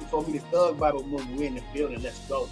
before me, the Thug Bible movement. We in the building. Let's go.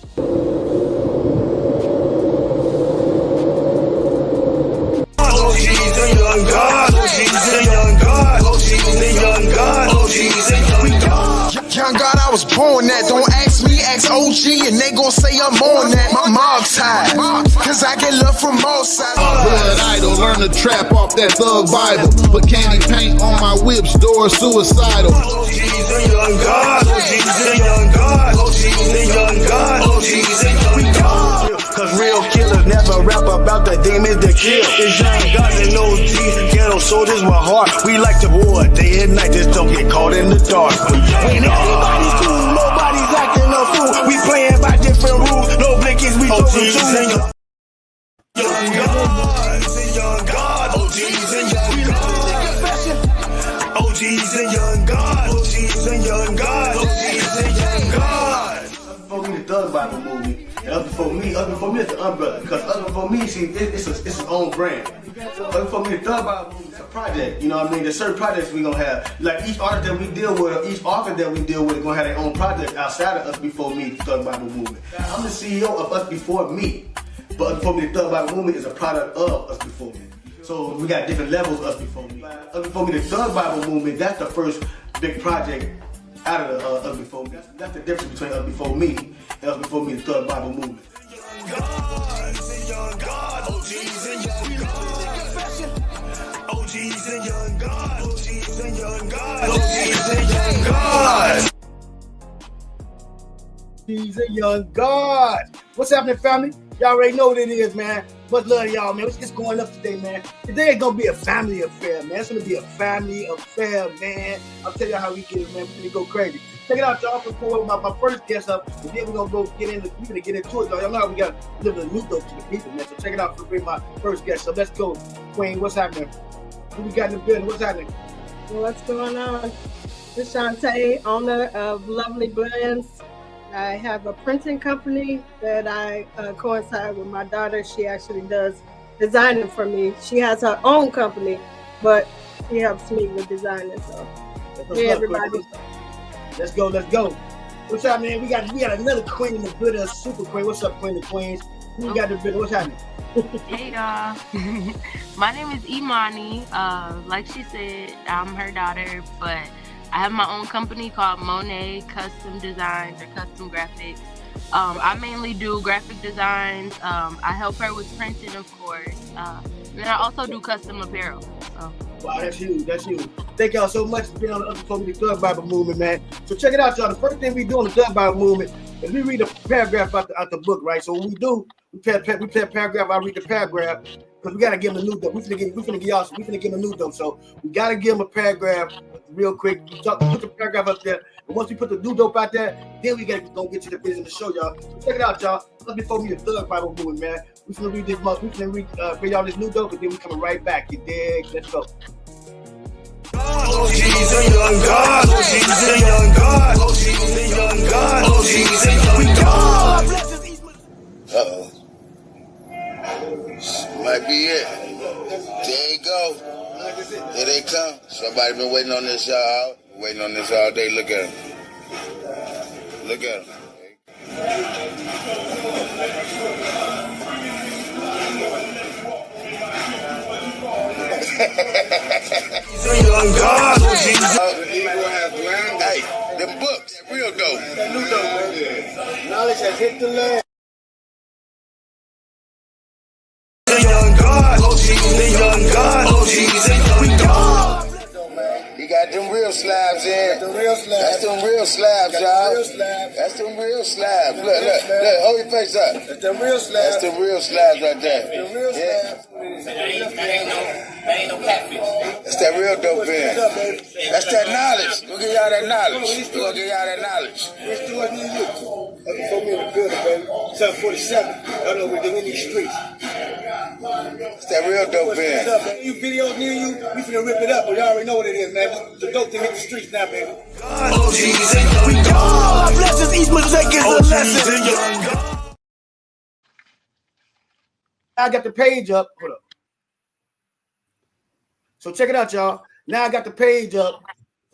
OGz YoungGodz, OGz YoungGodz, OGz YoungGodz, OGz YoungGodz. YoungGodz, I was born that. Don't ask me, ask OG, and they gon' say I'm on that. My mom's tired, cause I get love from all sides. Blood idol, learn to trap off that Thug Bible. Put candy paint on my whips, door suicidal. OGz YoungGodz, OGz YoungGodz, OGz YoungGodz, OGz YoungGodz. Cause real killers never rap about the demons they kill. It's YoungGodz and OGz, ghetto soldiers with heart. We like to war day and night, just don't get caught in the dark. When everybody's cool, nobody's acting a fool. We playing by different rules, no blinkies, we throw some tools. YoungGodz and YoungGodz, OGz and YoungGodz. OGz and YoungGodz, OGz and YoungGodz, OGz and YoungGodz. Before me, the Thug Bible movement. And up before me is the umbrella. Because up before me, see, it's his own brand. Up before me, the Thug Bible movement is a project. You know what I mean? There's certain projects we gonna have. Like each artist that we deal with, each author that we deal with, is gonna have their own project outside of Us Before Me, the Thug Bible movement. I'm the CEO of Us Before Me. But Us Before Me, the Thug Bible movement is a product of Us Before Me. So we got different levels of Us Before Me. Us Before Me, the Thug Bible movement, that's the first big project out of the Us Before Me. That's the difference between Us Before Me and Us Before Me, the Thug Bible movement. YoungGodz and YoungGodz, OGz and YoungGodz. OGz and YoungGodz, OGz and YoungGodz, OGz and YoungGodz. OGz YoungGodz. What's happening, family? Y'all already know what it is, man. Much love to y'all, man. What's going up today, man? Today is gonna be a family affair, man. It's gonna be a family affair, man. I'll tell y'all how we get it, man. We're gonna go crazy. Check it out, y'all. Before my first guest up, and then we're gonna go get into it, y'all. Y'all know how we gotta deliver the new dope to the people, man. So check it out for bring my first guest. So let's go. Queen, what's happening? Who we got in the building? What's happening? What's going on? This is Shantay, owner of Lovely Blends. I have a printing company that I coincide with my daughter. She actually does designing for me. She has her own company, but she helps me with designing. So, hey, everybody. Let's go. What's up, man? We got another queen in the building, a super queen. What's up, queen of queens? Who we got in the building? What's happening? Hey y'all, my name is Aemoni. Like she said, I'm her daughter, but I have my own company called Monae Custom Designs or Custom Graphics. I mainly do graphic designs. I help her with printing, of course. And then I also do custom apparel. So. Wow, that's you. Thank y'all so much for being on the Us Before Me, the Thug Bible movement, man. So check it out, y'all. The first thing we do on the Thug Bible movement is we read a paragraph out the book, right? So when we do, we play a paragraph. I read the paragraph because we gotta give them a new dope. We finna give them a new dope. So we gotta give them a paragraph real quick. Put the paragraph up there. And once we put the new dope out there, then we gotta go get to the business to show y'all. So check it out, y'all. Us Before Me, the Thug Bible movement, man. We finna read this month. We finna bring y'all this new dope, and then we coming right back. You dig? Let's go. OGz YoungGodz, OGz YoungGodz, OGz YoungGodz, OGz YoungGodz. Uh-oh. Might be it. There you go. Here they come. Somebody been waiting on this y'all. Waiting on this all day. Look at him. Look at him. YoungGodz, OGz. Hey, them books, real dope. That new dope, man. Knowledge has hit the land. YoungGodz, OGz YoungGodz, OGz YoungGodz. He got them real slabs in. That's them real slabs, y'all. That's them real slabs. Look, hold your face up. That's them real slabs. That's them real slabs right there. The real slabs. Ain't no catfish. That's that real dope in. That's that knowledge. We'll give y'all that knowledge. We're gonna give y'all that knowledge. Where's the near you? Before me in the building, baby. 747. I know we're in these streets. That's that real dope in. You videos near you, we finna rip it up, but y'all already know what it is, man. The dope thing hit the streets now, baby. OGz YoungGodz. Blessings, each mistake is a lesson. I got the page up. Hold up. So check it out, y'all. Now I got the page up.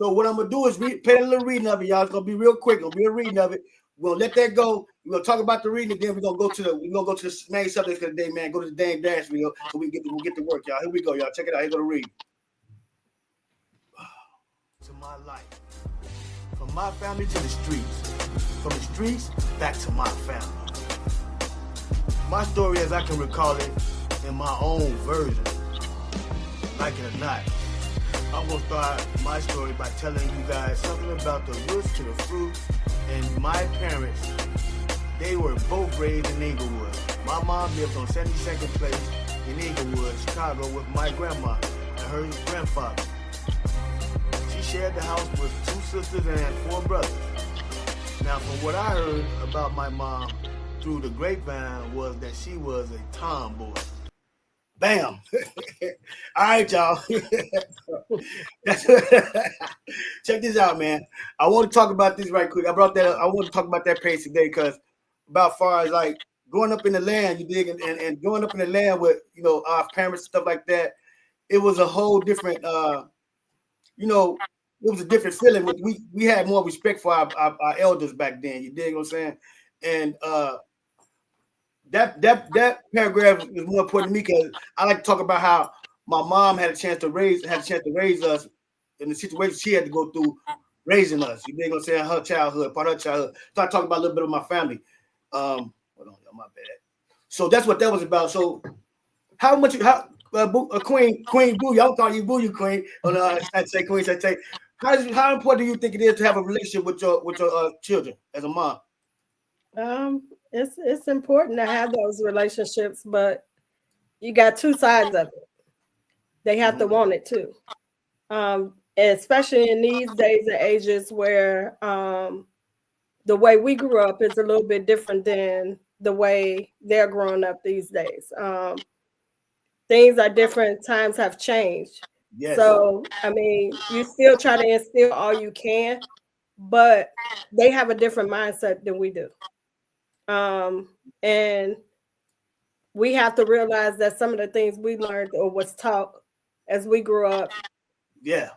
So what I'm gonna do is pay a little reading of it, y'all. It's gonna be real quick. Gonna be a reading of it. We're gonna let that go. We're gonna talk about the reading, and then we're gonna go to the main subject for the day, man. Go to the damn dance video so we'll get to work, y'all. Here we go, y'all. Check it out. Here go the read. To my life. From my family to the streets. From the streets back to my family. My story as I can recall it in my own version. Like it or not. I'm gonna start my story by telling you guys something about the roots to the fruit. And my parents, they were both raised in Inglewood. My mom lived on 72nd Place in Inglewood, Chicago, with my grandma and her grandfather. She shared the house with 2 sisters and 4 brothers. Now, from what I heard about my mom through the grapevine was that she was a tomboy. Bam! All right, y'all. Check this out, man. I want to talk about this right quick. I want to talk about that page today because about far as like growing up in the land, you dig, and growing up in the land with, our parents and stuff like that, it was a whole different, it was a different feeling. We had more respect for our elders back then. You dig what I'm saying? And that paragraph is more important to me because I like to talk about how my mom had a chance to raise us in the situation she had to go through raising us. You dig what I'm saying? Her childhood, part of her childhood. So I talk about a little bit of my family. Hold on, y'all, my bad. So that's what that was about. So Queen Boo, y'all call you Boo, you Queen. I'd say Queen. How important do you think it is to have a relationship with your children as a mom? It's important to have those relationships, but you got 2 sides of it. They have to want it too. Especially in these days and ages where the way we grew up is a little bit different than the way they're growing up these days. Things are different, times have changed. Yes. So, I mean, you still try to instill all you can, but they have a different mindset than we do. And we have to realize that some of the things we learned or was taught as we grew up,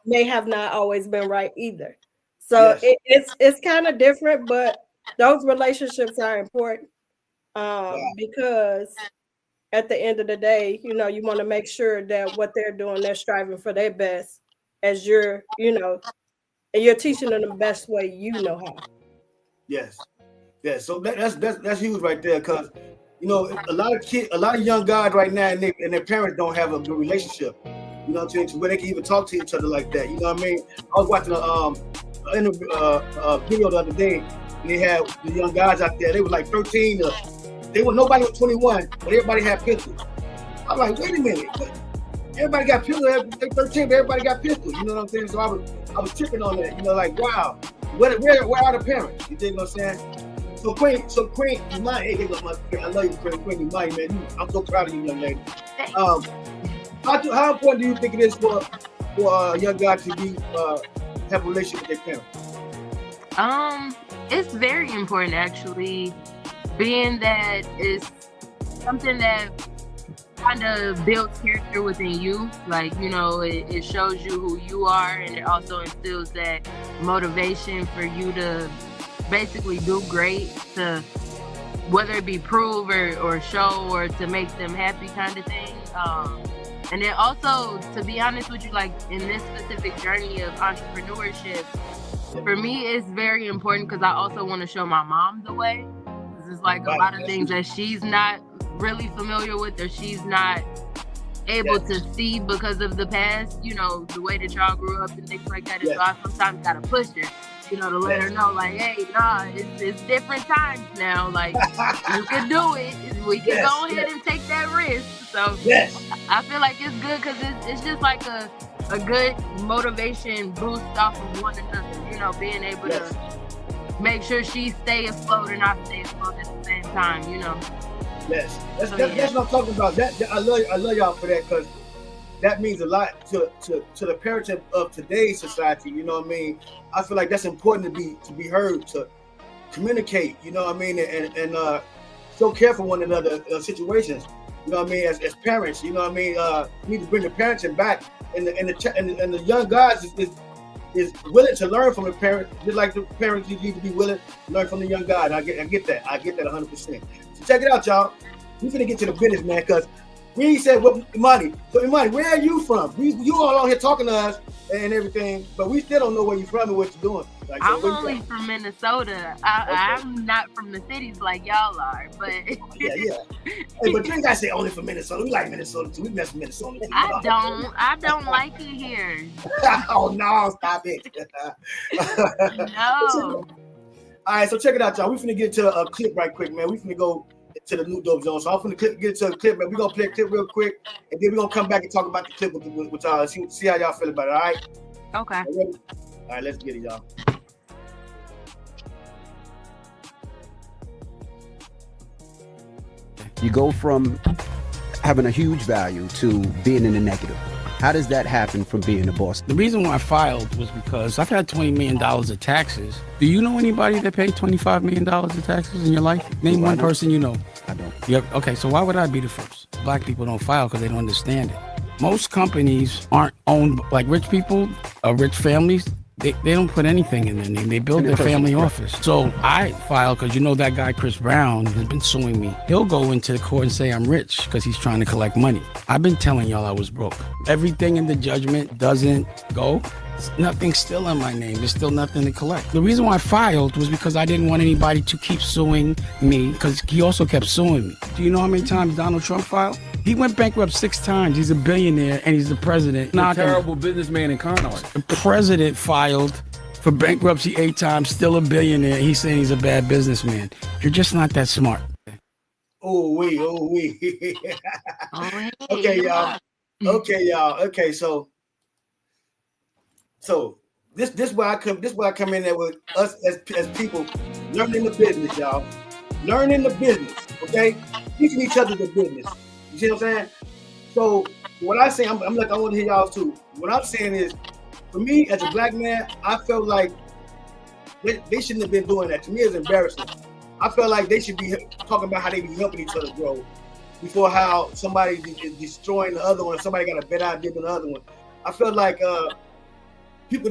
may have not always been right either. So it's kind of different, but those relationships are important because at the end of the day, you want to make sure that what they're doing, they're striving for their best as you're, and you're teaching them the best way you know how. Yes. Yeah, so that's huge right there, because a lot of young guys right now and their parents don't have a good relationship. You know what I'm saying? Where they can even talk to each other like that. You know what I mean? I was watching a video the other day, and they had the young guys out there. They were like 13. Nobody was 21, but everybody had pistols. I'm like, wait a minute. Everybody got pistols. They're 13, but everybody got pistols. You know what I'm saying? So I was tripping on that. Like, wow, where are the parents? You dig what I'm saying? So Queen, you mind? Hey, I love you, Queen. You mind, man? I'm so proud of you, young lady. How important do you think it is for a young guy to have a relationship with their parents? It's very important, actually, being that it's something that kind of builds character within you. Like, it shows you who you are, and it also instills that motivation for you to basically do great, to whether it be prove or show or to make them happy kind of thing. And then also, to be honest with you, like in this specific journey of entrepreneurship, for me, it's very important because I also want to show my mom the way. There's like a lot of things that she's not really familiar with or she's not able to see because of the past, the way that y'all grew up and things like that. And so I sometimes got to push her, to let her know, like, hey, it's different times now. Like, you can do it. We can go ahead and take that risk. So I feel like it's good because it's just like a good motivation boost off of one another, being able to make sure she stay afloat and I stay afloat at the same time, Yes, that's what I'm talking about. I love y'all for that, because that means a lot to the parents of today's society. You know what I mean? I feel like that's important to be heard, to communicate. You know what I mean? And so care for one another situations. You know what I mean? As parents, you know what I mean? We need to bring the parenting back, and the young guys is is willing to learn from a parent, just like the parents need to be willing to learn from the young guy. And I get that 100%. So check it out, y'all. We finna get to the business, man, because we said what Aemoni. So Aemoni, where are you from? You all out here talking to us and everything, but we still don't know where you're from and what you're doing. Like, I'm only from Minnesota. I'm not from the cities like y'all are, but yeah. Hey, but you ain't gotta say only from Minnesota. We like Minnesota too. We mess with Minnesota too. I don't like it here. Oh no, stop it. No. All right, so check it out, y'all. We finna get to a clip right quick, man. We finna go to the new dope zone. So I'm finna get to a clip, man. We're gonna play a clip real quick, and then we're gonna come back and talk about the clip with y'all. See how y'all feel about it, all right? Okay. All right, let's get it, y'all. You go from having a huge value to being in the negative. How does that happen from being a boss? The reason why I filed was because I've had $20 million of taxes. Do you know anybody that paid $25 million of taxes in your life? Name one person you know. I don't. Yep. Okay, so why would I be the first? Black people don't file because they don't understand it. Most companies aren't owned, like rich people, rich families, they don't put anything in their name. They build their family office. So I file because you know that guy, Chris Brown, has been suing me. He'll go into the court and say I'm rich because he's trying to collect money. I've been telling y'all I was broke. Everything in the judgment doesn't go. Nothing's still in my name. There's still nothing to collect. The reason why I filed was because I didn't want anybody to keep suing me because he also kept suing me. Do you know how many times Donald Trump filed? He went bankrupt 6 times. He's a billionaire and he's the president. A terrible businessman and con artist. The president filed for bankruptcy 8 times, still a billionaire. He's saying he's a bad businessman. You're just not that smart. Oh, wait. Okay, y'all. Okay, so this where I come in there with us as people learning the business, y'all. Learning the business, okay? Teaching each other the business. You see what I'm saying? So what I say, I want to hear y'all too. What I'm saying is, for me as a black man, I felt like they shouldn't have been doing that. To me, it's embarrassing. I felt like they should be talking about how they be helping each other grow before how somebody is destroying the other one. Somebody got a better idea than the other one. I felt like people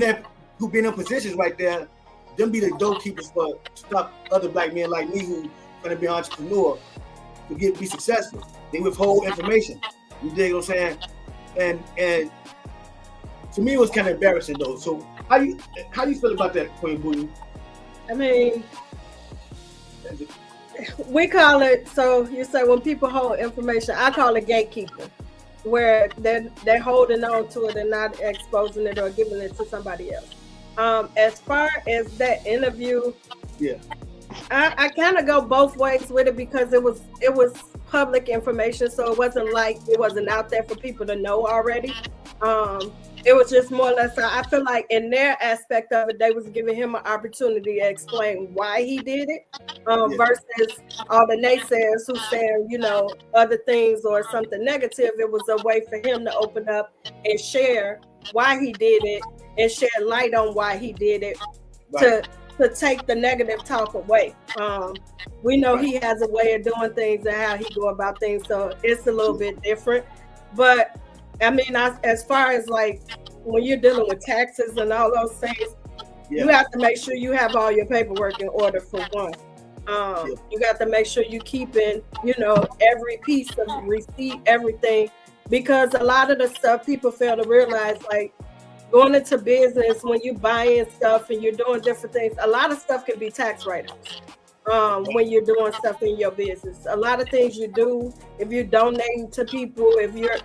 who've been in positions right there, them be the doorkeepers for stop other black men like me who gonna be an entrepreneur to be successful. They withhold information. You dig what I'm saying? And to me, it was kind of embarrassing though. So how you feel about that, Queen Boo? I mean, we call it, so you say when people hold information, I call it gatekeeping, where they're holding on to it and not exposing it or giving it to somebody else. As far as that interview, yeah, I kind of go both ways with it because it was public information, so it wasn't like it wasn't out there for people to know already. It was just more or less, I feel like in their aspect of it, they was giving him an opportunity to explain why he did it, versus all the naysayers who saying, other things or something negative. It was a way for him to open up and share why he did it and shed light on why he did it, right, to take the negative talk away. We know he has a way of doing things and how he go about things, so it's a little bit different. But I mean, as far as like when you're dealing with taxes and all those things, you have to make sure you have all your paperwork in order for one. You got to make sure you keeping, every piece of receipt, everything, because a lot of the stuff people fail to realize, like going into business, when you buying stuff and you're doing different things, a lot of stuff can be tax write-offs. When you're doing stuff in your business, a lot of things you do, if you're donating to people, if you're,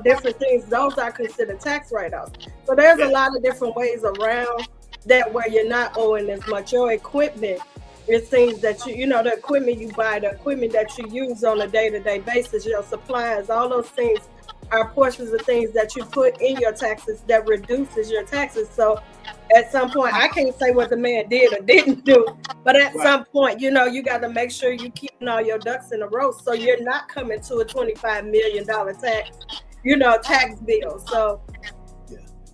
different things, those are considered tax write-offs. So there's a lot of different ways around that where you're not owing as much. Your equipment is things that the equipment you buy, the equipment that you use on a day-to-day basis, your supplies, all those things are portions of things that you put in your taxes that reduces your taxes. So at some point, I can't say what the man did or didn't do, but at some point, you got to make sure you keeping all your ducks in a row so you're not coming to a $25 million tax bill. So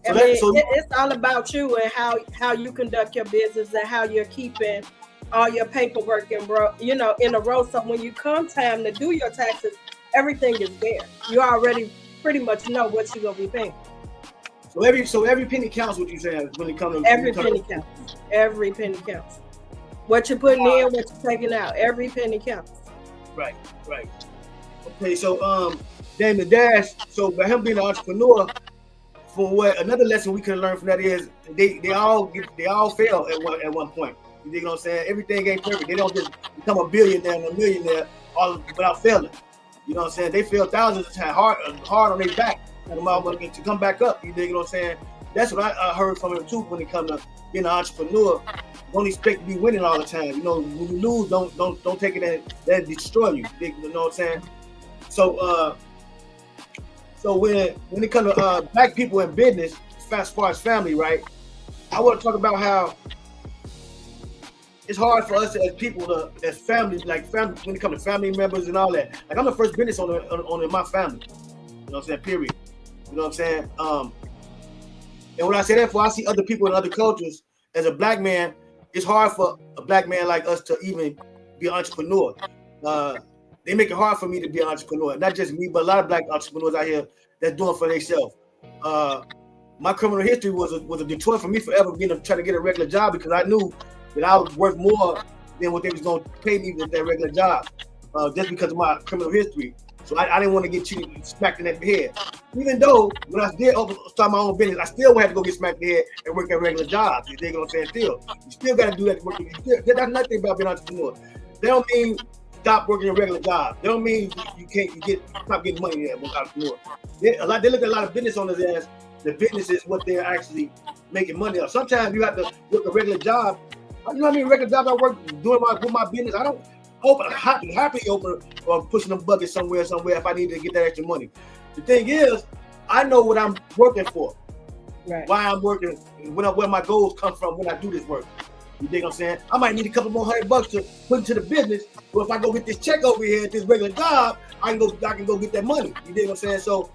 it's all about you and how you conduct your business and how you're keeping all your paperwork in a row. So when you come time to do your taxes, everything is there. You already pretty much know what you're gonna be paying. So every penny counts. What you saying when it comes to Every penny counts. Every penny counts. What you're putting in, what you're taking out, every penny counts. Right. Okay, so Damon Dash. So by him being an entrepreneur, for what another lesson we can learn from that is they all fail at one point. You know what I'm saying? Everything ain't perfect. They don't just become a billionaire and a millionaire all without failing. You know what I'm saying? They fail thousands of times, hard on their back, to come back up. You know what I'm saying? That's what I heard from him too when it comes to being an entrepreneur. Don't expect to be winning all the time. You know, when you lose, don't take it that destroy you. You know what I'm saying? So when it comes to black people in business, as far as family, right? I want to talk about how it's hard for us as people, as family, when it comes to family members and all that. Like I'm the first business owner in my family. You know what I'm saying? Period. You know what I'm saying? And when I say that, I see other people in other cultures. As a black man, it's hard for a black man like us to even be an entrepreneur. They make it hard for me to be an entrepreneur. Not just me, but a lot of black entrepreneurs out here that's doing for themselves. My criminal history was a detour for me forever trying to get a regular job because I knew that I was worth more than what they was going to pay me with that regular job, just because of my criminal history. So I didn't want to get cheated, smacked in the head. Even though when I did start my own business, I still had to go get smacked in the head and work at regular jobs. You dig what I'm saying? Still, you still got to do that work. That's nothing about being an entrepreneur. They don't mean stop working a regular job. They don't mean you stop getting money as an entrepreneur. They look at a lot of business owners as the business is what they're actually making money off. Sometimes you have to work a regular job. You know what I mean? Regular jobs I work doing with my business. I don't happily open or pushing them buckets somewhere if I need to get that extra money. The thing is, I know what I'm working for. Right. Why I'm working, where my goals come from when I do this work. You dig what I'm saying? I might need a couple more $100 to put into the business, but if I go get this check over here at this regular job, I can go get that money. You dig what I'm saying? So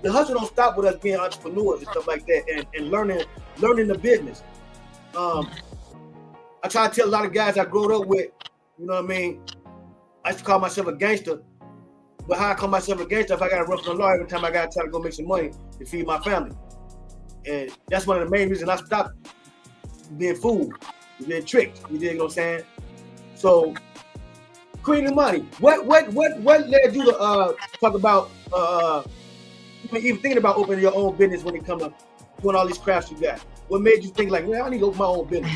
the hustle don't stop with us being entrepreneurs and stuff like that, and learning the business. I try to tell a lot of guys I grew up with, you know what I mean? I used to call myself a gangster, but how I call myself a gangster if I got to run from the law every time I got to try to go make some money to feed my family. And that's one of the main reasons I stopped being fooled, being tricked. You dig what I'm saying? So, Queen Aemoni, what led you to talk about even thinking about opening your own business when it comes to doing all these crafts you got? What made you think like, man, I need to open my own business?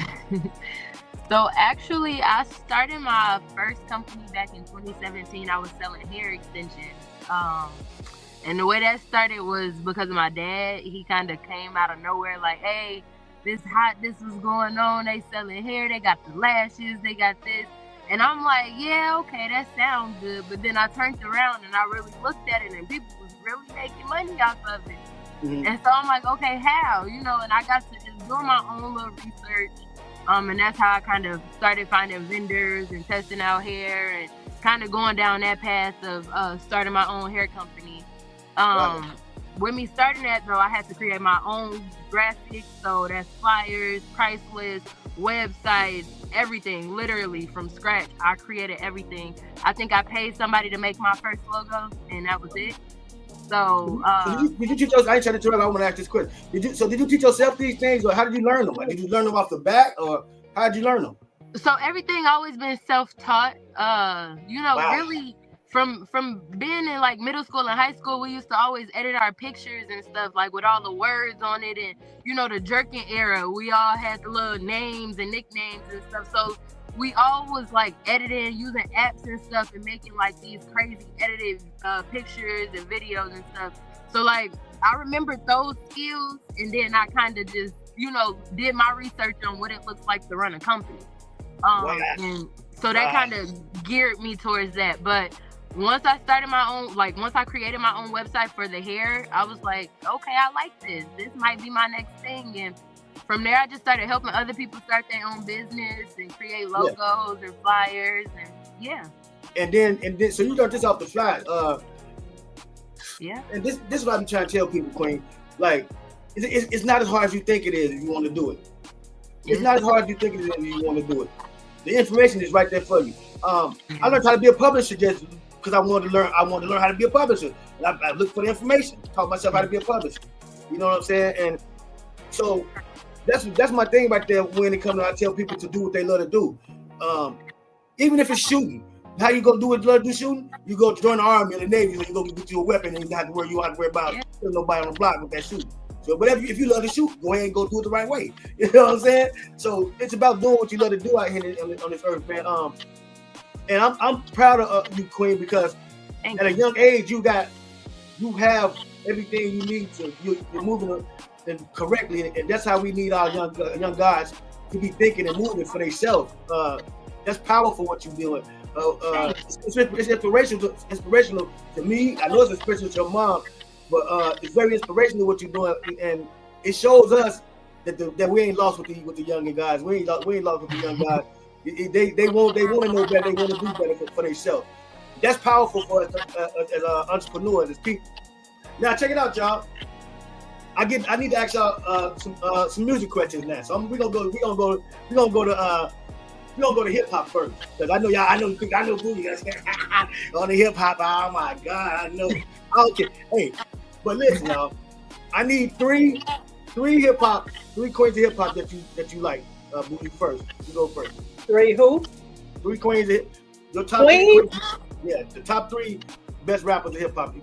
So actually, I started my first company back in 2017. I was selling hair extensions. And the way that started was because of my dad. He kind of came out of nowhere like, hey, this was going on. They selling hair. They got the lashes. They got this. And I'm like, yeah, okay, that sounds good. But then I turned around and I really looked at it and people was really making money off of it. Mm-hmm. And so I'm like, okay, how? You know, and I got to just do my own little research. And that's how I kind of started finding vendors and testing out hair and kind of going down that path of starting my own hair company. Wow. With me starting that, though, I had to create my own graphics. So that's flyers, price lists, websites, everything, literally from scratch. I created everything. I think I paid somebody to make my first logo, and that was it. So, did you teach us? I ain't trying to interrupt. I want to ask this question. Did you teach yourself these things, or how did you learn them? Like, did you learn them off the bat, or how did you learn them? So everything always been self-taught. You know, wow. Really from being in like middle school and high school, we used to always edit our pictures and stuff like with all the words on it, and you know the jerking era. We all had the little names and nicknames and stuff. So we all was like editing, using apps and stuff and making like these crazy edited pictures and videos and stuff. So like I remembered those skills, and then I kind of just, you know, did my research on what it looks like to run a company. And so that kind of geared me towards that. But once I started my own, like once I created my own website for the hair, I was like, okay, I like this. This might be my next thing. And from there, I just started helping other people start their own business and create logos or flyers, and yeah. And then, so you learned this off the fly. Yeah. And this is what I'm trying to tell people, Queen. Like, it's not as hard as you think it is if you want to do it. It's not as hard as you think it is if you want to do it. The information is right there for you. I learned how to be a publisher just because I wanted to learn. I wanted to learn how to be a publisher. And I looked for the information, taught myself how to be a publisher. You know what I'm saying? And so that's my thing right there when it comes to I tell people to do what they love to do. Even if it's shooting. How you gonna do what you love to do shooting? You go join the army or the Navy, and you go get you a weapon, and you have to worry about killing nobody on the block with that shooting. So whatever, if you love to shoot, go ahead and go do it the right way. You know what I'm saying? So it's about doing what you love to do out here on this earth, man. And I'm proud of you, Queen, because at a young age you have everything you need to. You're moving correctly, and that's how we need our young guys to be thinking and moving for themselves. That's powerful what you're doing. It's inspirational to me. I know it's inspirational to your mom, but it's very inspirational what you're doing, and it shows us that we ain't lost with the younger guys. We ain't lost with the young guys. They want to know better. They want to do better for themselves. That's powerful for us as entrepreneurs, as people. Now check it out, y'all. I need to ask y'all some music questions now. So we're gonna go to hip hop first, because I know Booty on the hip hop. Oh my God, I know. Okay, hey, but listen, y'all. I need three queens of hip hop that you like. Booty first. You go first. Three who? Three queens. Your top queen? Three, yeah, the top three best rappers of hip hop.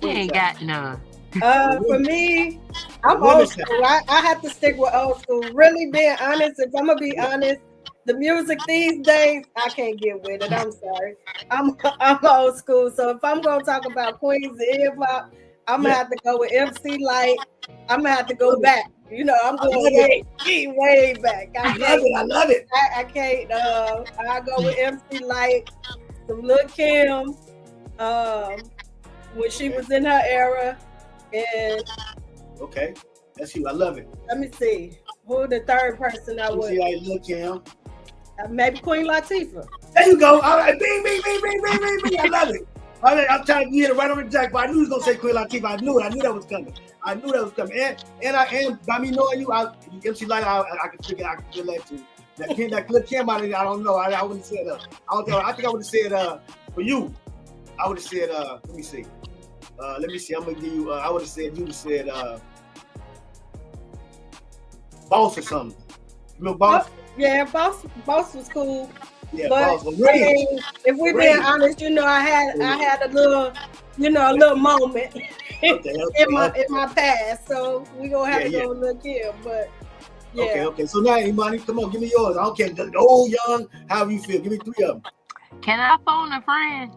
She ain't got none. For me, I'm old school. I have to stick with old school. Really being honest, if I'm gonna be honest, the music these days, I can't get with it. I'm sorry. I'm old school. So if I'm gonna talk about queens of hip hop, I'm gonna have to go with MC Light. I'm gonna have to go back. You know, I'm going way back. I love it. I can't. I go with MC Light, some Lil' Kim, when she was in her era, and okay, that's you. I love it. Let me see. Who the third person I would? Lil' Kim. Maybe Queen Latifah. There you go. All right, bing. I love it. I'm trying to get it right on the jack, but I knew he was gonna say Queen Latifah. I knew it. I knew that was coming. And I am, by me knowing you, MC Light, I can feel that too. That Lil' Kim, I don't know. I wouldn't say that. I think I would have said for you. I would have said let me see. I'm gonna give you. I would have said you would have said Boss or something. You know Boss? Yeah, Boss was cool. Yeah, but Boss was great. I mean, if we're being honest, you know, I had a little moment in my past. So we gonna have to go Lil' Kim, but yeah. Okay. So now, Aemoni, come on, give me yours. I don't care, old, young, however you feel. Give me three of them. Can I phone a friend?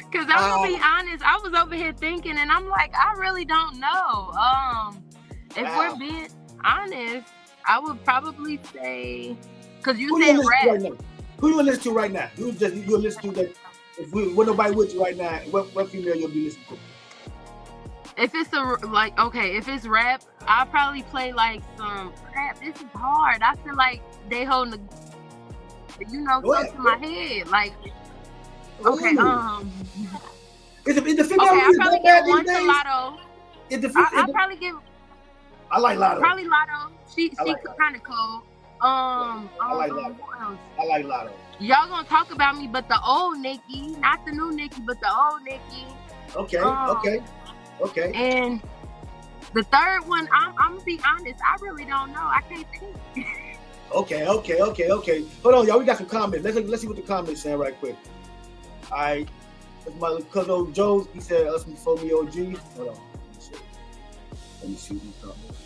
Because I'm gonna be honest, I was over here thinking, and I'm like, I really don't know. If we're being honest, I would probably say, because you said rap. Right, who you listen to right now? You listen to that. If with nobody with you right now, what female you'll be listening to? If it's if it's rap, I'll probably play like some crap. This is hard. I feel like they holding close to my head. Like, okay, Is the female I'll probably give one to Lotto. I'll probably give. I like Lotto. Probably Lotto. She kind of cool. I like Lotto. I like Lotto. Y'all gonna talk about me, but the old Nikki, not the new Nikki, but the old Nikki. Okay. And the third one, I'm gonna be honest, I really don't know. I can't think. Okay. Hold on, y'all. We got some comments. Let's see what the comments saying right quick. All right. That's my cousin OGz. He said us before me OG. Hold on. Let me see what comments.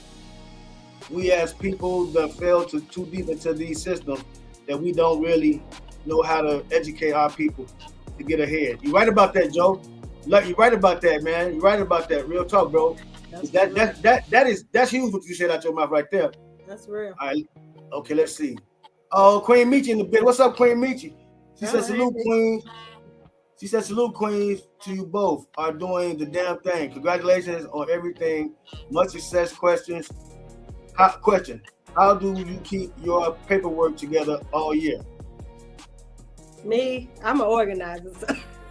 We as people that fell too deep into these systems that we don't really know how to educate our people to get ahead. You right about that, Joe. You right about that, man. You right about that. Real talk, bro. That's huge what you said out your mouth right there. That's real. All right. Okay, let's see. Oh, Queen Michi in the bit. What's up, Queen Michi? She said salute, Queens. She said salute, Queens, to you both are doing the damn thing. Congratulations on everything. Much success. Question. How do you keep your paperwork together all year? Me, I'm an organizer.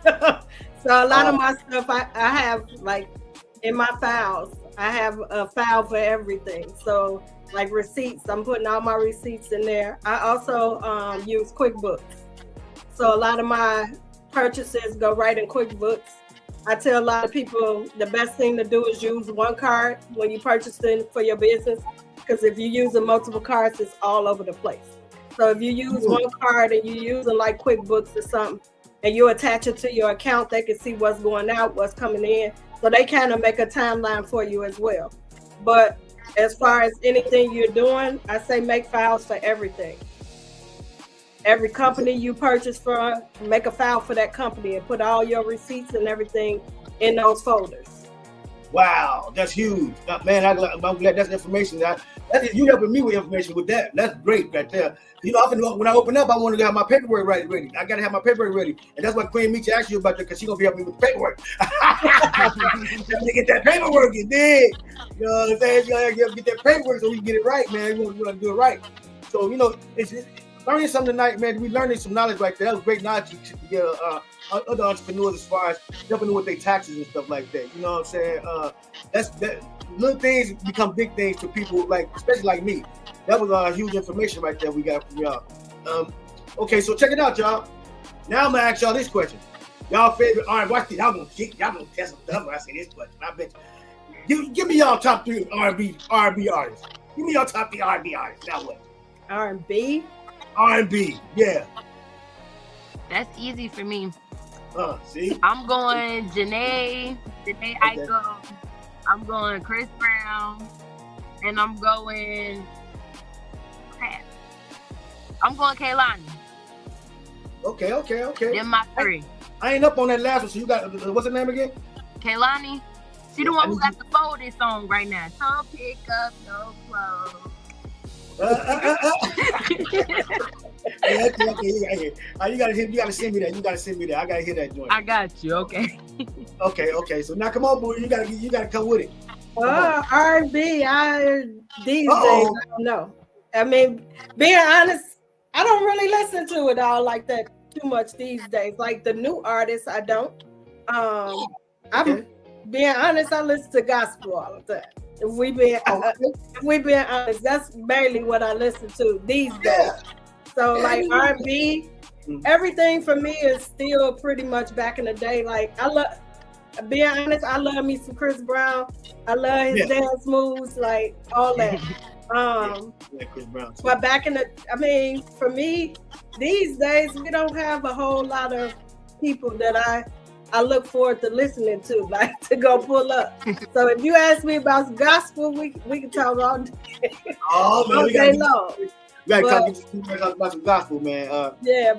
So a lot of my stuff I have like in my files. I have a file for everything. So like receipts, I'm putting all my receipts in there. I also use QuickBooks. So a lot of my purchases go right in QuickBooks. I tell a lot of people the best thing to do is use one card when you purchasing for your business, because if you use multiple cards, it's all over the place. So if you use one card and you're using like QuickBooks or something, and you attach it to your account, they can see what's going out, what's coming in. So they kind of make a timeline for you as well. But as far as anything you're doing, I say make files for everything. Every company you purchase from, make a file for that company and put all your receipts and everything in those folders. Wow, that's huge. Man, I'm glad that's information. You helping me with information with that. That's great right there. You know, often when I open up, I want to have my paperwork ready. I got to have my paperwork ready. And that's what Queen Meech asked you about that, because she's going to be helping me with the paperwork. To get that paperwork, you dig? You know what I'm saying? You got to get that paperwork so we can get it right, man. You want to do it right. So, you know, it's learning something tonight, man. We learning some knowledge right there. That was great knowledge to get other entrepreneurs as far as helping them with their taxes and stuff like that. You know what I'm saying? That little things become big things to people, like especially like me. That was huge information right there we got from y'all. Okay, so check it out, y'all. Now I'm gonna ask y'all this question. Y'all favorite R&B? Watch this. Y'all gonna test some stuff when I say this question. I bet you. Give me y'all top 3 R&B artists. Give me y'all top 3 R&B artists. Now what? R&B? R&B, yeah. That's easy for me. See? I'm going Janae Aiko. I'm going Chris Brown, and I'm going Kaylani. Okay. Them my 3. I ain't up on that last one. So you got what's her name again? Kaylani. She the one who got the folded song right now. Don't pick up no clothes. Okay. You gotta send me that. I gotta hear that joint. I got you. Okay. Okay. So now come on, boy. You gotta come with it. R&B. These days, I don't know. I mean, being honest, I don't really listen to it all like that too much these days. Like the new artists, I don't. I'm being honest. I listen to gospel all the time. If we being honest, that's mainly what I listen to these days. So like R&B, everything for me is still pretty much back in the day. Like being honest, I love me some Chris Brown. I love his dance moves, like all that. Chris Brown. But for me, these days we don't have a whole lot of people that I look forward to listening to, like to go pull up. So if you ask me about gospel, we can talk all day. All day long. You gotta talk about some gospel, man.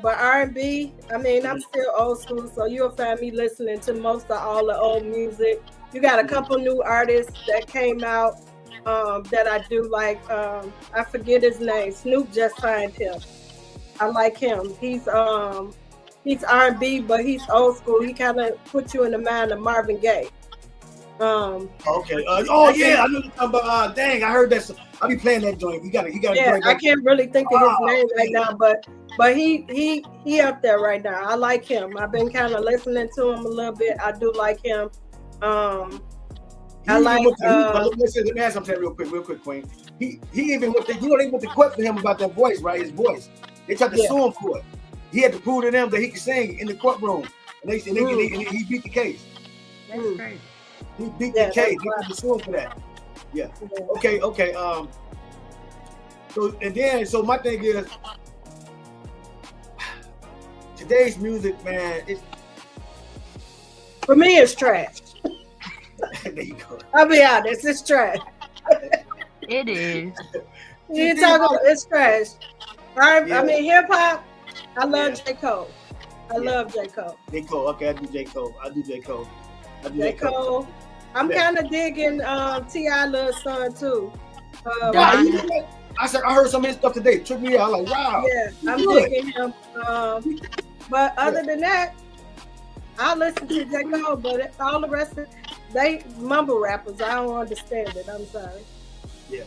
But R&B, I'm still old school, so you'll find me listening to most of all the old music. You got a couple new artists that came out that I do like. I forget his name. Snoop just signed him. I like him. He's R&B, but he's old school. He kind of puts you in the mind of Marvin Gaye. Okay. I know you're talking about. Dang, I heard that. I'll be playing that joint. You got. Yeah, I can't really think of his name right now, but he up there right now. I like him. I've been kind of listening to him a little bit. I do like him. Let me ask something real quick, Queen. He even went to court for him about that voice, right? His voice. They tried to sue him for it. He had to prove to them that he could sing in the courtroom, and he beat the case. That's great. He beat the case. They had to sue him for that. Yeah. Okay. So my thing is, today's music, man. For me, it's trash. There you go. I'll be honest, it's trash. It is. You talking about it's trash. Hip hop. I love J. Cole. I love J. Cole. J. Cole. Okay, I do J. Cole. J. Cole. I'm kind of digging T.I. little son too. I heard some of his stuff today. It took me out. I'm like, wow. Yeah, I'm digging him. But other than that, I listen to J. Cole, but all the rest of they mumble rappers. I don't understand it. I'm sorry. Yeah.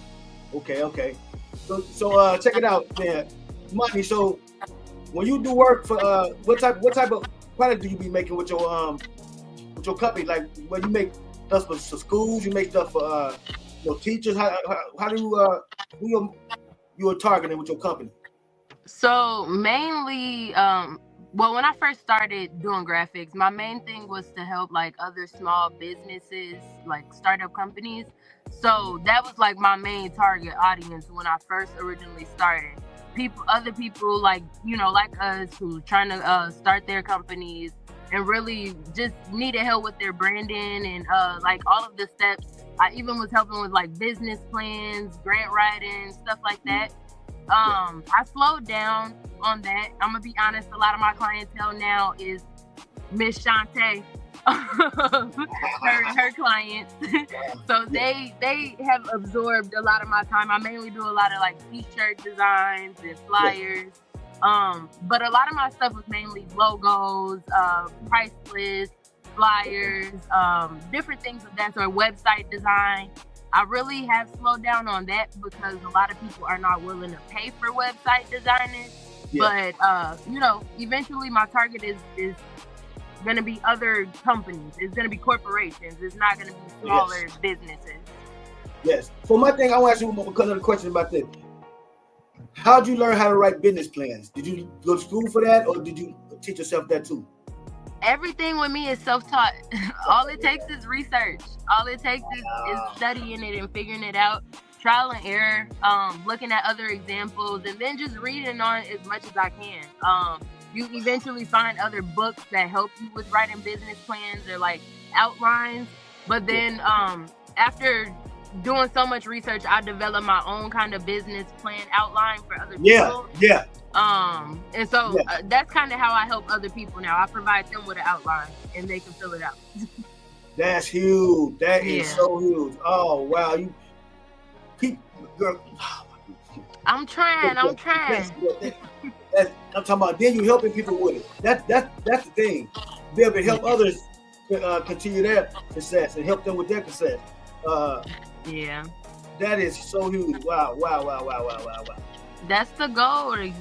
Okay. So check it out, man. Monae, so when you do work for what type of product do you be making with your company? Like when you make stuff for schools, you make stuff for teachers. How do you are targeting with your company? So mainly Well, when I first started doing graphics, my main thing was to help like other small businesses, like startup companies. So that was like my main target audience when I first originally started. Other people like, like us who trying to start their companies and really just needed help with their branding and like all of the steps. I even was helping with like business plans, grant writing, stuff like that. I slowed down on that. I'm gonna be honest, a lot of my clientele now is Miss Shantay, her clients. So they have absorbed a lot of my time. I mainly do a lot of like t-shirt designs and flyers. But a lot of my stuff was mainly logos, price lists, flyers, different things of that sort, website design. I really have slowed down on that because a lot of people are not willing to pay for website designers. Yeah. But eventually my target is going to be other companies. It's going to be corporations. It's not going to be smaller businesses. Yes. So my thing, I want to ask you another question about this. How'd you learn how to write business plans? Did you go to school for that, or did you teach yourself that too? Everything with me is self-taught. All it takes is research. All it takes is studying it and figuring it out. Trial and error, looking at other examples, and then just reading on as much as I can. You eventually find other books that help you with writing business plans or like outlines. But then after doing so much research, I developed my own kind of business plan outline for other people. Yeah. And so that's kind of how I help other people now. I provide them with an outline and they can fill it out. That's huge. That is so huge. Oh wow, you keep girl. I'm trying. I'm talking about then you helping people with it. That's the thing. Be able to help others continue their success and help them with their success. That is so huge. Wow. That's the goal, to,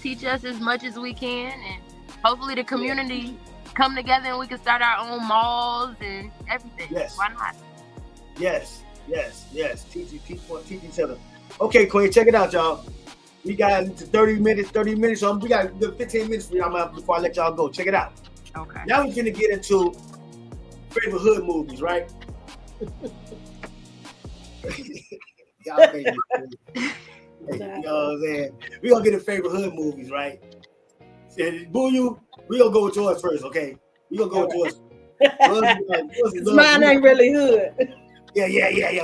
teach us as much as we can, and hopefully the community come together and we can start our own malls and everything. Yes. Why not? Yes. Teach each other. Okay, Queen, check it out, y'all. We got 30 minutes, so we got 15 minutes for y'all before I let y'all go. Check it out. Okay. Now we're gonna get into favorite hood movies, right? Y'all crazy. You know what I'm saying? We're gonna get in favorite hood movies, right? Boo, we gonna go with yours first, okay? We gonna go with yours. Mine ain't really hood. Yeah.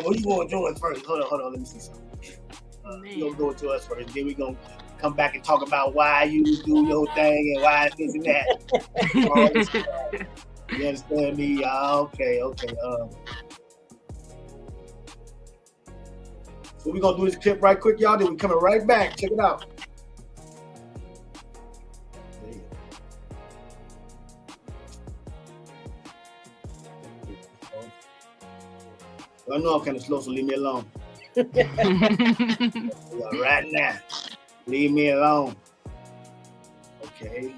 Well, you going with yours first. Hold on. Let me see something. We gonna go with yours first. Then we gonna come back and talk about why you do your thing and why this and that. You understand me? Okay. So we're gonna do this clip right quick, y'all. Then we're coming right back. Check it out. I know I'm kind of slow, so leave me alone. Right now, leave me alone. Okay.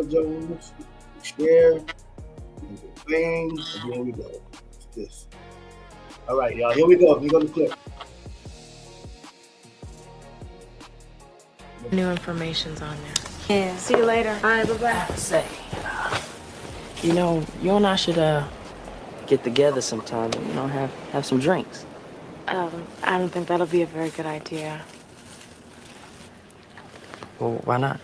Jones, share, bang, and here we go. This. All right, y'all. Here we go. Here go the clip. New information's on there. Yeah. See you later. All right. Bye. Say, you and I should get together sometime and have some drinks. I don't think that'll be a very good idea. Well, why not?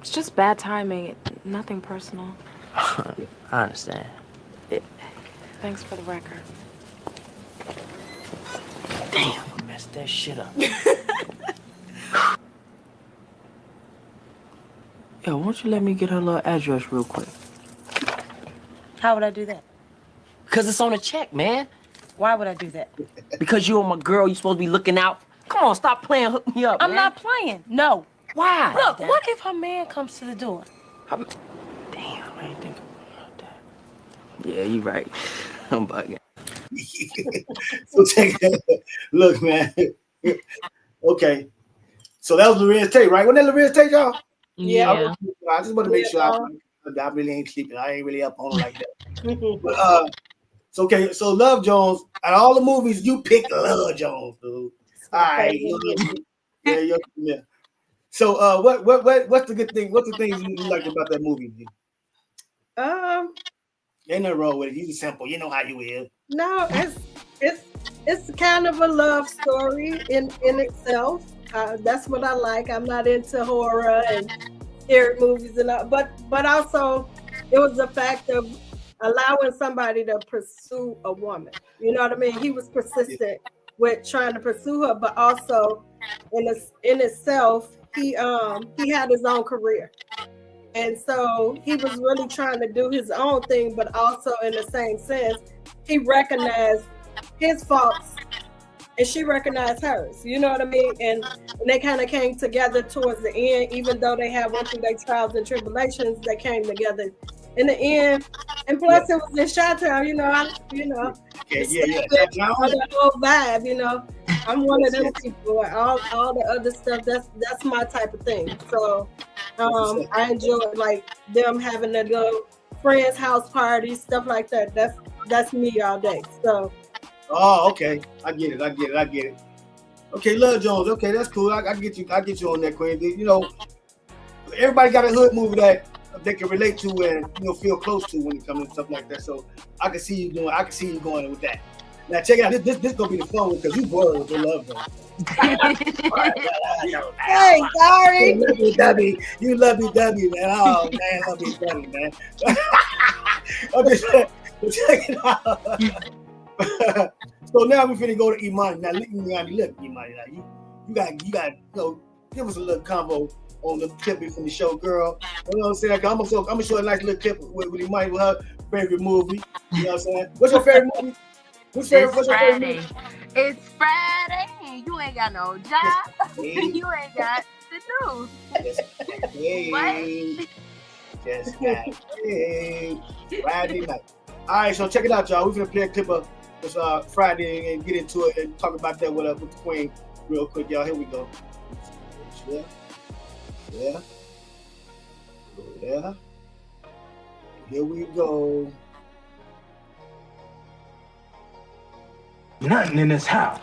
It's just bad timing. Nothing personal. I understand. Thanks for the record. Damn, I messed that shit up. Yo, why don't you let me get her little address real quick? How would I do that? Because it's on a check, man. Why would I do that? Because you're my girl, you're supposed to be looking out. Come on, stop playing, hook me up, I'm man. not playing. No. Why? Look, what if her man comes to the door? Damn, I ain't thinking about that. Yeah, you're right. I'm bugging. So check it. Look, man. Okay. So that was Lorenz Tate, right? Wasn't that Lorenz Tate, y'all? Yeah. I just want to make sure I really ain't sleeping. I ain't really up on like that. But so Love Jones, out of all the movies, you picked Love Jones, dude. All right. Yeah. So, what's the good thing? What's the things you liked about that movie? Ain't nothing wrong with it. You simple. You know how you is. No, it's kind of a love story in itself. That's what I like. I'm not into horror and scary movies and all, but also it was the fact of allowing somebody to pursue a woman. You know what I mean? He was persistent with trying to pursue her, but also in itself, he had his own career. And so he was really trying to do his own thing, but also in the same sense, he recognized his faults and she recognized hers. You know what I mean? And they kind of came together towards the end, even though they had went through their trials and tribulations, they came together in the end. And plus it was in Shantay, the whole vibe, you know. I'm one of them people. All the other stuff, that's my type of thing. So I enjoy like them having their little friends' house parties, stuff like that. That's me all day. So. Oh, okay. I get it. Okay, Love Jones. Okay, that's cool. I get you on that, Queen. You know, everybody got a hood movie that they can relate to and feel close to when it comes to stuff like that. So I can see you going with that. Now check it out. This gonna be the fun one because you bored with the Love Jones. Hey, sorry. You love me, W, man. Oh man, love me, W, man. Okay, check it out. So now we're finna go to Aemoni. Now look, Aemoni. Now you got give us a little combo on the clip from the show, girl. You know what I'm saying? I'm gonna show a nice little clip with Aemoni with her favorite movie. You know what I'm saying? What's your favorite movie? What's your favorite movie? It's Friday. You ain't got no job. You ain't got to do. What? Just got Friday night. All right, so check it out, y'all. We're gonna play a clip of this Friday and get into it and talk about that with the Queen real quick, y'all. Here we go. Yeah. Here we go. Nothing in this house.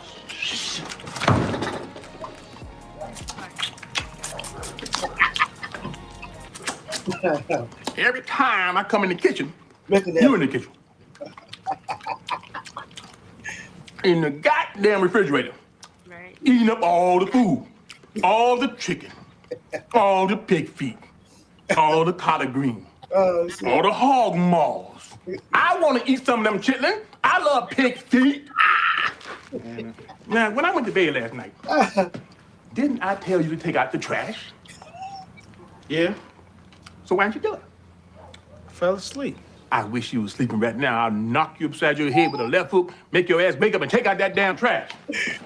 Every time I come in the kitchen, you in the kitchen. In the goddamn refrigerator. Right. Eating up all the food. All the chicken. All the pig feet. All the collard green. All the hog maws. I want to eat some of them chitlin. I love pig feet. Now, when I went to bed last night, didn't I tell you to take out the trash? Yeah. So why didn't you do it? I fell asleep. I wish you was sleeping right now. I'll knock you upside your head with a left hook, make your ass wake up and take out that damn trash.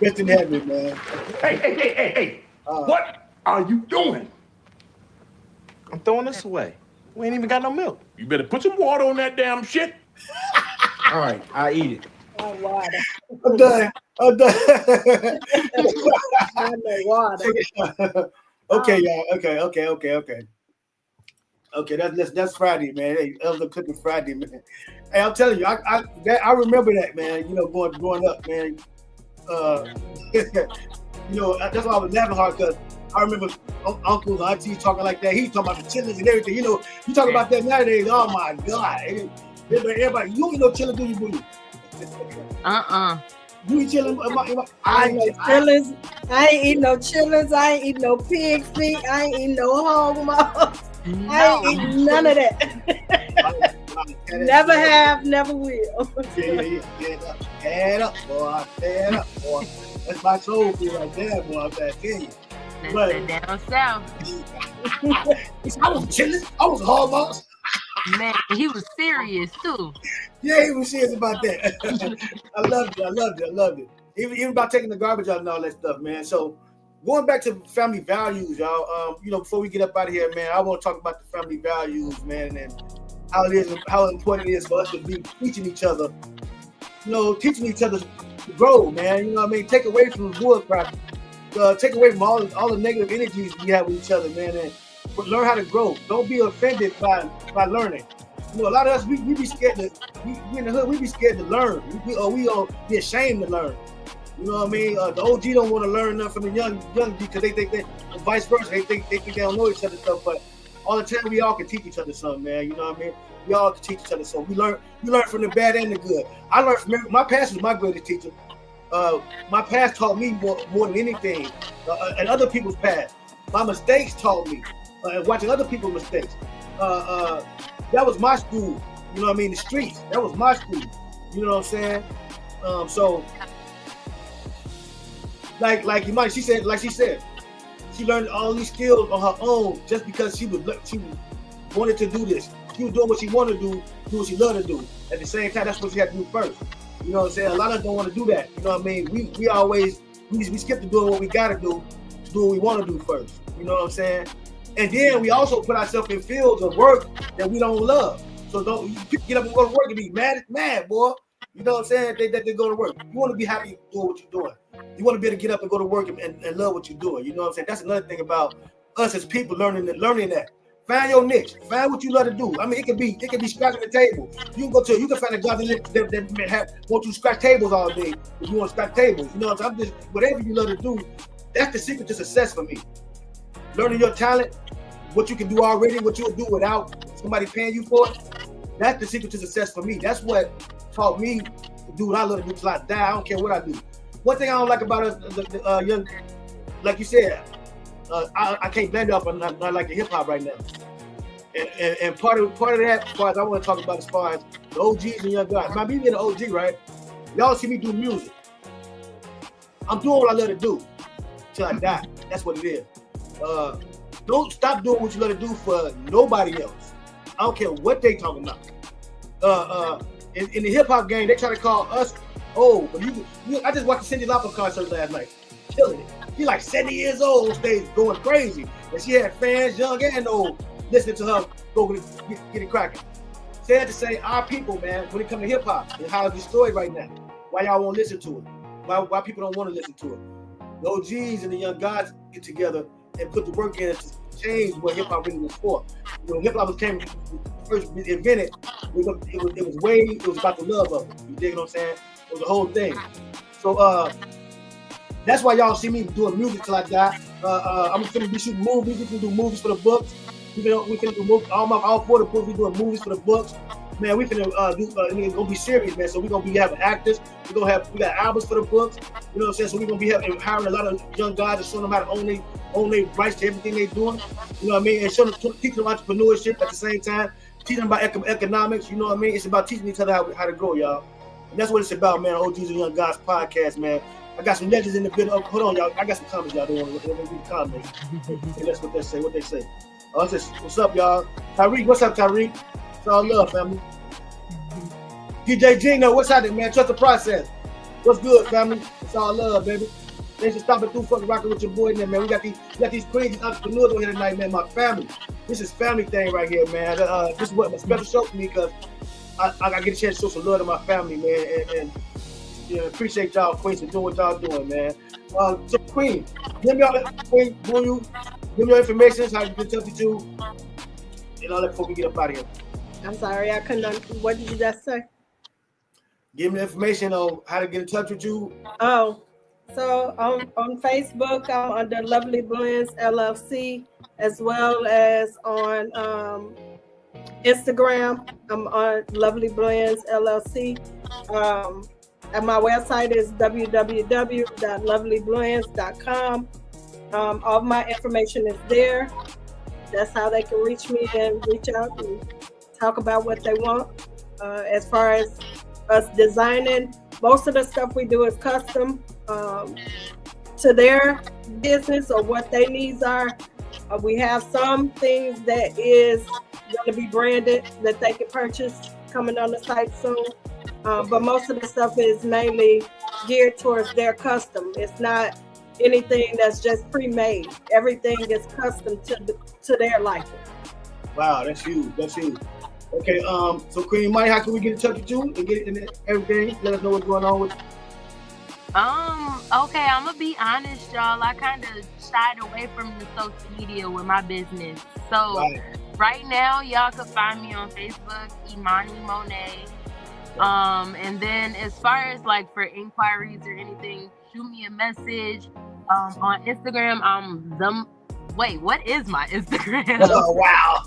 Get in heaven, man. Hey. What are you doing? I'm throwing this away. We ain't even got no milk. You better put some water on that damn shit. All right, I eat it. Oh, water. I'm done. I know water. Okay, y'all. Okay, that's Friday, man. Hey, Elder Cooking Friday, man. Hey, I'm telling you, I remember that, man. You know, growing up, man. That's why I was laughing hard because I remember uncles, aunties talking like that. He talking about the chillins and everything. You know, you talk about that nowadays. Oh my God! Everybody, you eat no chillin', do you, boo? You eat chillin'? I ain't eat no chillins. I ain't eat no pig feet. I ain't eat no hog maws. No. I ain't eat none of that. Never have, never will. Head up, boy. That's my soul food right there, boy. I'm trying to tell you. That's down south. I was chilling. I was hog maws. Man, he was serious too. Yeah, he was serious about that. I loved it. Even about taking the garbage out and all that stuff, man. So going back to family values, y'all. Before we get up out of here, man, I want to talk about the family values, man, and how important it is for us to be teaching each other. Teaching each other to grow, man. You know what I mean? Take away from the bullcrap. Take away from all the negative energies we have with each other, man, and learn how to grow. Don't be offended by learning. A lot of us we be scared to. We in the hood. We be scared to learn. We be ashamed to learn. You know what I mean? The OG don't want to learn nothing from the young G because they think that, and vice versa. They think they don't know each other stuff, but all the time we all can teach each other something, man. You know what I mean? We all can teach each other something. You learn from the bad and the good. I learned from my past was my greatest teacher. My past taught me more than anything, and other people's past. My mistakes taught me, and watching other people's mistakes. That was my school. You know what I mean? The streets. That was my school. You know what I'm saying? So, like Aemoni, she said, she learned all these skills on her own just because she wanted to do this. She was doing what she wanted to do what she loved to do. At the same time, that's what she had to do first. You know what I'm saying? A lot of us don't want to do that. You know what I mean? We always skip to doing what we got to do what we want to do first. You know what I'm saying? And then we also put ourselves in fields of work that we don't love. So don't you get up and go to work and be mad, boy. You know what I'm saying? They go to work. You want to be happy doing what you're doing. You want to be able to get up and go to work and love what you're doing. You know what I'm saying? That's another thing about us as people learning that. Find your niche. Find what you love to do. I mean, it can be scratching the table. You can find a job that want you to scratch tables all day if you want to scratch tables. You know what I'm saying? Whatever you love to do, that's the secret to success for me. Learning your talent, what you can do already, what you'll do without somebody paying you for it. That's the secret to success for me. That's what taught me to do what I love to do till I die. I don't care what I do. One thing I don't like about us, young, like you said, I can't blend off. I'm not like the hip hop right now. And part of that, as far as I want to talk about, as far as the OGs and YoungGodz. My me being an OG, right? Y'all see me do music. I'm doing what I love to do till I die. That's what it is. Don't stop doing what you love to do for nobody else. I don't care what they talking about. In the hip hop game, they try to call us old, but I just watched the Cyndi Lauper concert last night, killing it. She's like 70 years old on stage, going crazy, and she had fans, young and old, listening to her go get it cracking. Sad to say, our people, man, when it comes to hip hop and how it's destroyed right now, why y'all won't listen to it? Why people don't want to listen to it? The OGs and the YoungGodz get together and put the work in to change what hip hop really was for. When hip hop came first invented, it was about the love of it. You dig what I'm saying? It was the whole thing. So that's why y'all see me doing music till I die. I'm gonna be shooting movies. We can do movies for the books. We can do movies. All 4 of the books. We doing movies for the books. Man, we finna it's gonna be serious, man. So we gonna be having actors. We got albums for the books. You know what I'm saying? So we gonna be hiring a lot of young guys and showing them how to own their rights to everything they're doing. You know what I mean? And teaching them entrepreneurship at the same time. Teaching them about economics. You know what I mean? It's about teaching each other how to grow, y'all. And that's what it's about, man. OGz YoungGodz podcast, man. I got some legends in the building. Hold on, y'all. I got some comments, y'all. They want to read comments. And that's what they say. What they say. What's up, y'all? Tyreek, what's up, Tyreek? It's all love, family. DJ Gino, what's happening, man? Trust the process. What's good, family? It's all love, baby. Thanks for stopping through, fucking rocking with your boy, man. We got these crazy entrepreneurs on here tonight, man. My family. This is family thing right here, man. This is what a special show for me because I get a chance to show some love to my family, man, and appreciate y'all, Queens, for doing what y'all doing, man. So, Queen, give me your information, how you can touch with you, and all that before we get up out of here. I'm sorry, I couldn't. What did you just say? Give me the information on how to get in touch with you. Oh, so on Facebook, I'm under Lovely Blends LLC, as well as on Instagram. I'm on Lovely Blends LLC. And my website is www.lovelyblends.com. All my information is there. That's how they can reach me and reach out and talk about what they want. As far as us designing, most of the stuff we do is custom to their business or what their needs are. We have some things that is going to be branded that they can purchase coming on the site soon. But most of the stuff is mainly geared towards their custom. It's not anything that's just pre-made. Everything is custom to their liking. Wow, that's huge. That's huge. Okay, so Queen Mike, how can we get in touch with you and get in everything? Let us know what's going on with you. Okay, I'm gonna be honest, y'all. I kind of shied away from the social media with my business. So right now, y'all can find me on Facebook, Aemoni Monae. And then as far as like for inquiries or anything, shoot me a message on Instagram. Wait, what is my Instagram? Oh, wow.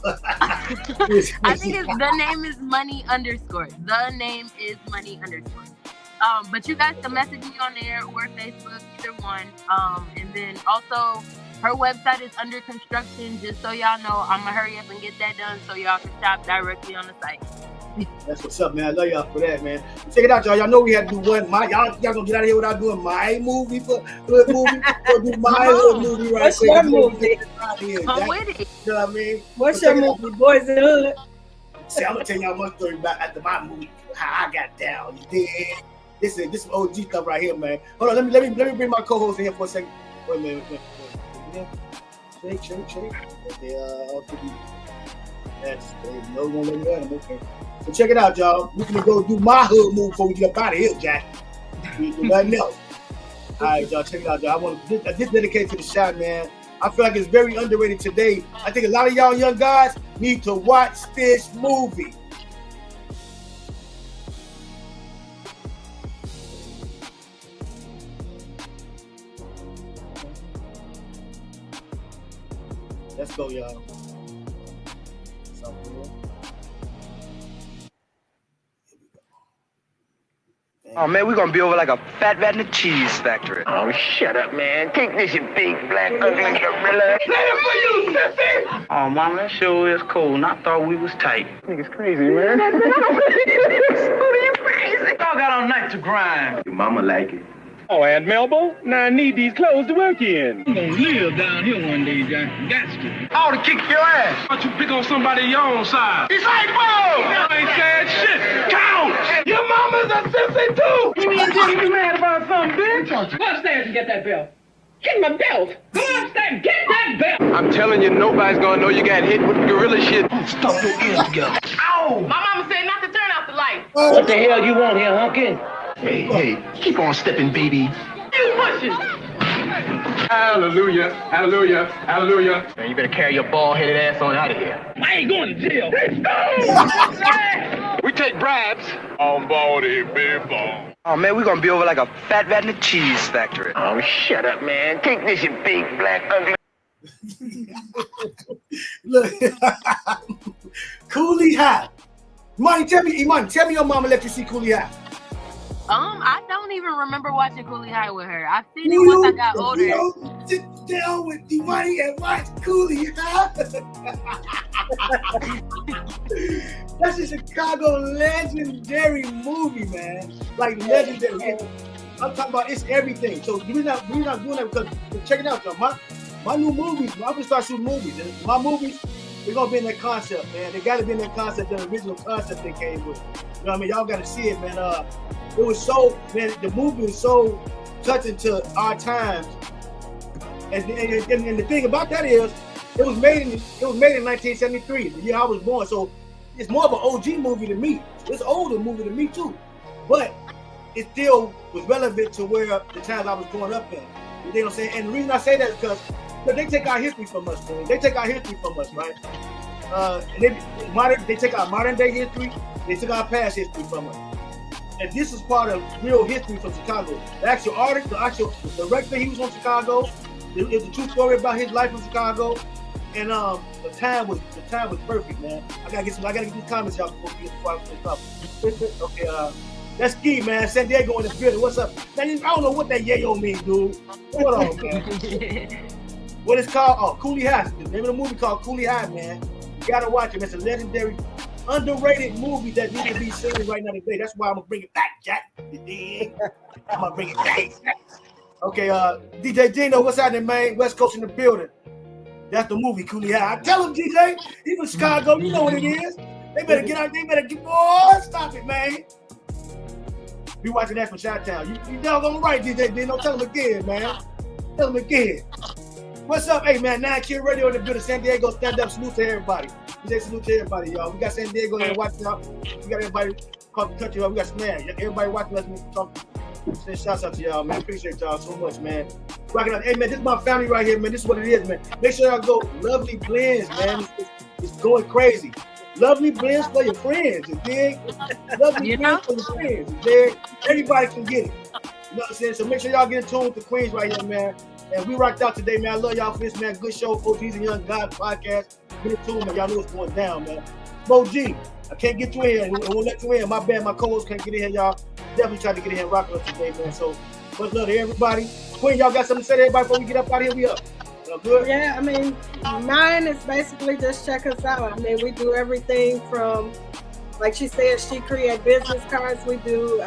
I think the name is money_. The name is money_. But you guys can message me on there or Facebook, either one. And then also her website is under construction. Just so y'all know, I'm gonna hurry up and get that done so y'all can shop directly on the site. That's what's up, man. I love y'all for that, man. Check it out, y'all. Y'all know we had to do one. Y'all gonna get out of here without doing my movie for hood movie. Or do my hood movie right What's your movie? I'm with it. You know what I mean? What's your movie, Boys in the Hood? See, I'm gonna tell y'all one story about after my movie, how I got down. You dig? This is OG stuff right here, man. Hold on, let me bring my co-host in here for a second. Wait a minute. Shake. Okay, that's no one let me run. Okay. So check it out, y'all. We're gonna go do my hood move before we get up out of here, Jack. We do nothing else. All right, y'all. Check it out, y'all. I want to this dedicate to the shot, man. I feel like it's very underrated today. I think a lot of y'all young guys need to watch this movie. Let's go, y'all. Oh man, we're gonna be over like a fat rat in a cheese factory. Oh, shut up, man. Take this, you big, black, ugly gorilla. Play it for you, sissy! Oh, mama, that sure is cool, and I thought we was tight. Nigga's crazy, man. What are you crazy? Y'all got all night to grind. Your mama like it. Oh, Aunt Melba, now I need these clothes to work in. You gonna live down here one day, Jack. Got to. I ought to kick your ass. Why don't you pick on somebody your own size? He's like, whoa! I ain't saying shit. Count! Your mama's a sissy, too! You ain't getting mad about something, bitch. Go upstairs and get that belt. Get my belt. Go upstairs, get that belt. I'm telling you, nobody's gonna know you got hit with gorilla shit. Stop your ears together. Ow! My mama said not to turn off the light. What the hell you want here, hunky? Hey, keep on stepping, baby. You pushing. Hallelujah, hallelujah, hallelujah. Man, you better carry your bald-headed ass on out of here. I ain't going to jail. We take bribes. On body, people. Oh man, we're gonna be over like a fat rat in a cheese factory. Oh, shut up, man. Take this, you big, black, ugly. Look, Coolie High. Imani, tell me your mama let you see Coolie High. I don't even remember watching Coolie High with her. I've seen it once I got older. Sit down with Imani and watch Coolie High. That's a Chicago legendary movie, man. Like legendary. I'm talking about it's everything. So we're not doing that because check it out, y'all. My new movies. I'm gonna start shooting movies. My movies, they're gonna be in that concept, man. They gotta be in that concept, the original concept they came with. You know what I mean? Y'all gotta see it, man. It was so, man, the movie was so touching to our times. And the thing about that is, it was made in 1973, the year I was born. So it's more of an OG movie to me. It's an older movie to me too, but it still was relevant to where the times I was growing up in. You know what I'm saying? And the reason I say that is because they take our history from us, man. They take our history from us, right? And they take our modern day history. They took our past history from us. And this is part of real history from Chicago. The actual artist, the director, he was from Chicago. It's a true story about his life in Chicago. And the time was perfect, man. I gotta get these comments out before we get up. Okay, that's Ski, man. San Diego in the building. What's up? Man, I don't know what that yayo means, dude. Hold on, man. What it's called? Oh, Coolie High. The name of the movie called Coolie High, man. You gotta watch it. It's a legendary, underrated movie that needs to be seen right now today. That's why I'm gonna bring it back, Jack. You dig? I'm gonna bring it back. Okay, DJ Dino, what's happening, man? West Coast in the building. That's the movie, Coolie High. I tell him, DJ, he from Chicago. You know what it is. They better get out. They better get, boy, stop it, man. Be watching that from Shantay. You doggone right, DJ Dino. Tell him again, man. Tell him again. What's up? Hey, man, 9 Kid Radio in the building. San Diego, stand up. Salute to everybody. We say salute to everybody, y'all. We got San Diego there watching out. We got everybody across the country. We got some, man. Everybody watching us. Send shouts out to y'all, man. Appreciate y'all so much, man. Rocking out. Hey, man, this is my family right here, man. This is what it is, man. Make sure y'all go Lovely Blends, man. It's going crazy. Lovely blends for your friends, you dig? Lovely blends for your friends, you dig? Everybody can get it. You know what I'm saying? So make sure y'all get in tune with the queens right here, man. And we rocked out today, man. I love y'all for this, man. Good show, OGz and Young Godz podcast. Get in tune, man. Y'all know what's going down, man. OG, I can't get you in here. I won't let you in. My bad, my co-host can't get in here, y'all. Definitely tried to get in here and rock with us today, man. So much love to everybody. Queen, y'all got something to say to everybody before we get up out of here? We up. Good? Yeah, I mean, mine is basically just check us out. I mean, we do everything from, like she said, she create business cards. We do,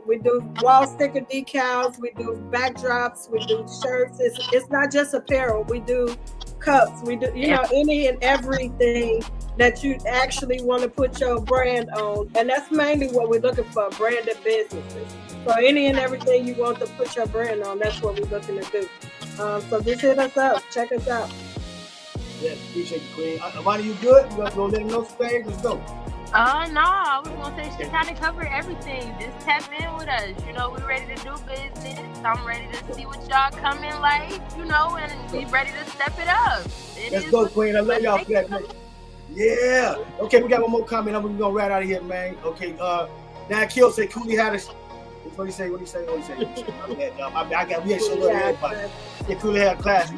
we do wall sticker decals. We do backdrops. We do shirts. It's not just apparel. We do cups. We do, any and everything that you actually want to put your brand on. And that's mainly what we're looking for, branded businesses. So any and everything you want to put your brand on, that's what we're looking to do. So just hit us up. Check us out. Yeah, appreciate you, Queen. Aemoni, you good? You want to go let them know stage? Let's go. No, I was going to say she kind of covered everything. Just tap in with us. We're ready to do business. I'm ready to see what y'all coming like, and be ready to step it up. Let's go, Queen. I love y'all for that, man. Yeah. Okay, we got one more comment. We're going to right out of here, man. Okay, now Kill say Cooley had a... What do you say? My bad, y'all. We ain't show love to everybody. Yeah, Cooley had a class.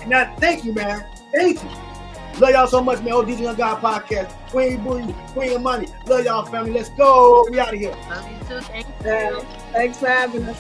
Now, thank you, man. Thank you. Love y'all so much, man. OGz YoungGodz podcast. Queen Booty, Queen Aemoni. Love y'all, family. Let's go. We out of here. Love you too. Thank you. Thanks for having us.